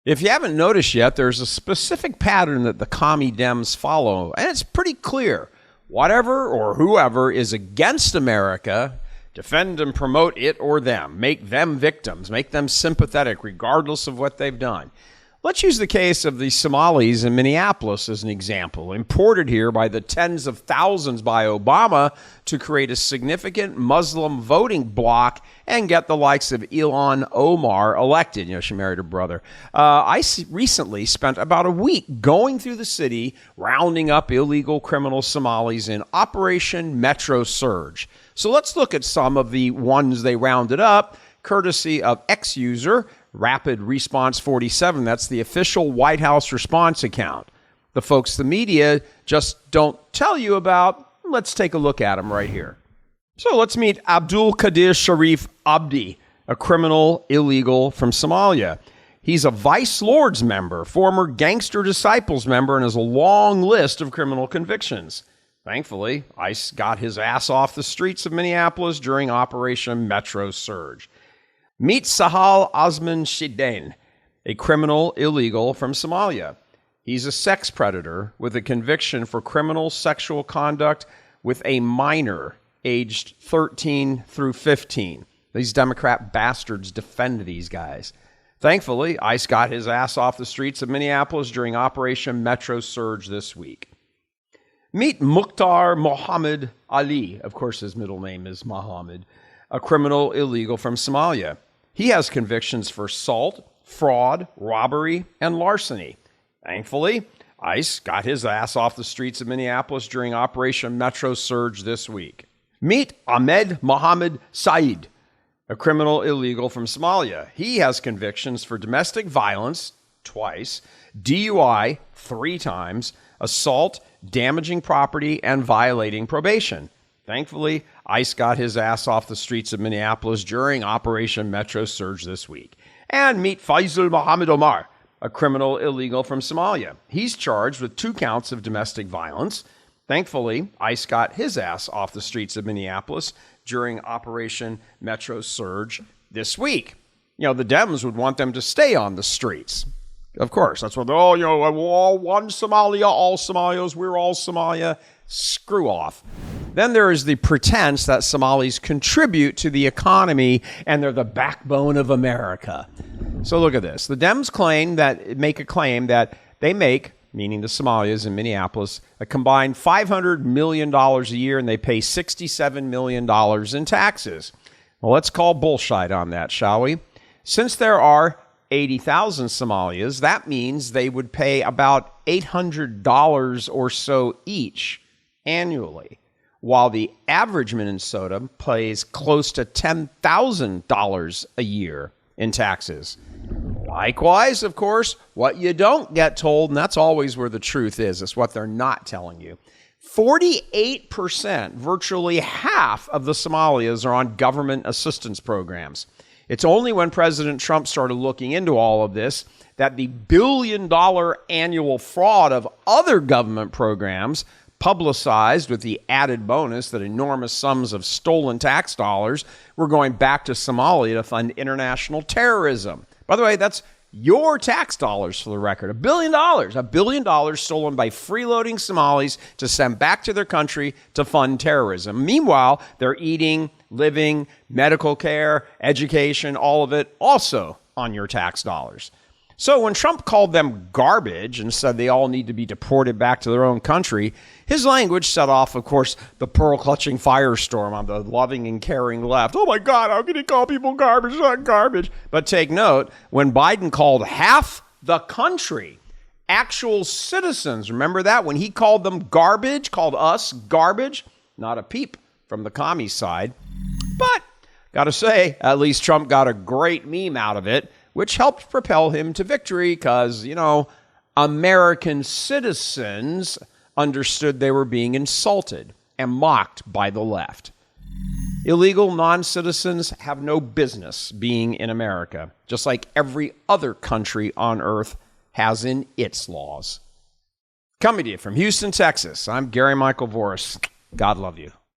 If you haven't noticed yet, there's a specific pattern that the commie Dems follow, and it's pretty clear. Whatever or whoever is against America, defend and promote it or them. Make them victims. Make them sympathetic, regardless of what they've done. Let's use the case of the Somalis in Minneapolis as an example, imported here by the tens of thousands by Obama to create a significant Muslim voting bloc and get the likes of Ilhan Omar elected. You know, she married her brother. I recently spent about a week going through the city, rounding up illegal criminal Somalis in Operation Metro Surge. So let's look at some of the ones they rounded up, courtesy of X-User, Rapid Response 47. That's the official White House response account. The folks the media just don't tell you about. Let's take a look at them right here. So let's meet Abdul Qadir Sharif Abdi, a criminal illegal from Somalia. He's a Vice Lords member, former Gangster Disciples member, and has a long list of criminal convictions. Thankfully, ICE got his ass off the streets of Minneapolis during Operation Metro Surge. Meet Sahal Osman Shidain, a criminal illegal from Somalia. He's a sex predator with a conviction for criminal sexual conduct with a minor aged 13 through 15. These Democrat bastards defend these guys. Thankfully, ICE got his ass off the streets of Minneapolis during Operation Metro Surge this week. Meet Mukhtar Mohammed Ali. Of course, his middle name is Mohammed, a criminal illegal from Somalia. He has convictions for assault, fraud, robbery, and larceny. Thankfully, ICE got his ass off the streets of Minneapolis during Operation Metro Surge this week. Meet Ahmed Mohammed Said, a criminal illegal from Somalia. He has convictions for domestic violence, twice, DUI, 3 times, assault, damaging property, and violating probation. Thankfully, ICE got his ass off the streets of Minneapolis during Operation Metro Surge this week. And meet Faisal Mohammed Omar, a criminal illegal from Somalia. He's charged with 2 counts of domestic violence. Thankfully, ICE got his ass off the streets of Minneapolis during Operation Metro Surge this week. You know, the Dems would want them to stay on the streets. Of course, that's what they're all, we're all one Somalia, all Somalias, we're all Somalia. Screw off. Then there is the pretense that Somalis contribute to the economy and they're the backbone of America. So look at this. The Dems make a claim that they make, meaning the Somalias in Minneapolis, a combined $500 million a year and they pay $67 million in taxes. Well, let's call bullshit on that, shall we? Since there are 80,000 Somalias, that means they would pay about $800 or so each annually, while the average Minnesota pays close to $10,000 a year in taxes. Likewise, of course, what you don't get told, and that's always where the truth is what they're not telling you. 48%, virtually half of the Somalias are on government assistance programs. It's only when President Trump started looking into all of this that the billion-dollar annual fraud of other government programs, publicized with the added bonus that enormous sums of stolen tax dollars were going back to Somalia to fund international terrorism. By the way, that's your tax dollars, for the record. $1 billion stolen by freeloading Somalis to send back to their country to fund terrorism. Meanwhile, they're eating, living, medical care, education, all of it also on your tax dollars. So when Trump called them garbage and said they all need to be deported back to their own country, his language set off, of course, the pearl-clutching firestorm on the loving and caring left. Oh my God, how can he call people garbage? It's not garbage. But take note, when Biden called half the country actual citizens, remember that? When he called them garbage, called us garbage, not a peep from the commie side. But, gotta say, at least Trump got a great meme out of it, which helped propel him to victory because, American citizens understood they were being insulted and mocked by the left. Illegal non-citizens have no business being in America, just like every other country on earth has in its laws. Coming to you from Houston, Texas, I'm Gary Michael Voris. God love you.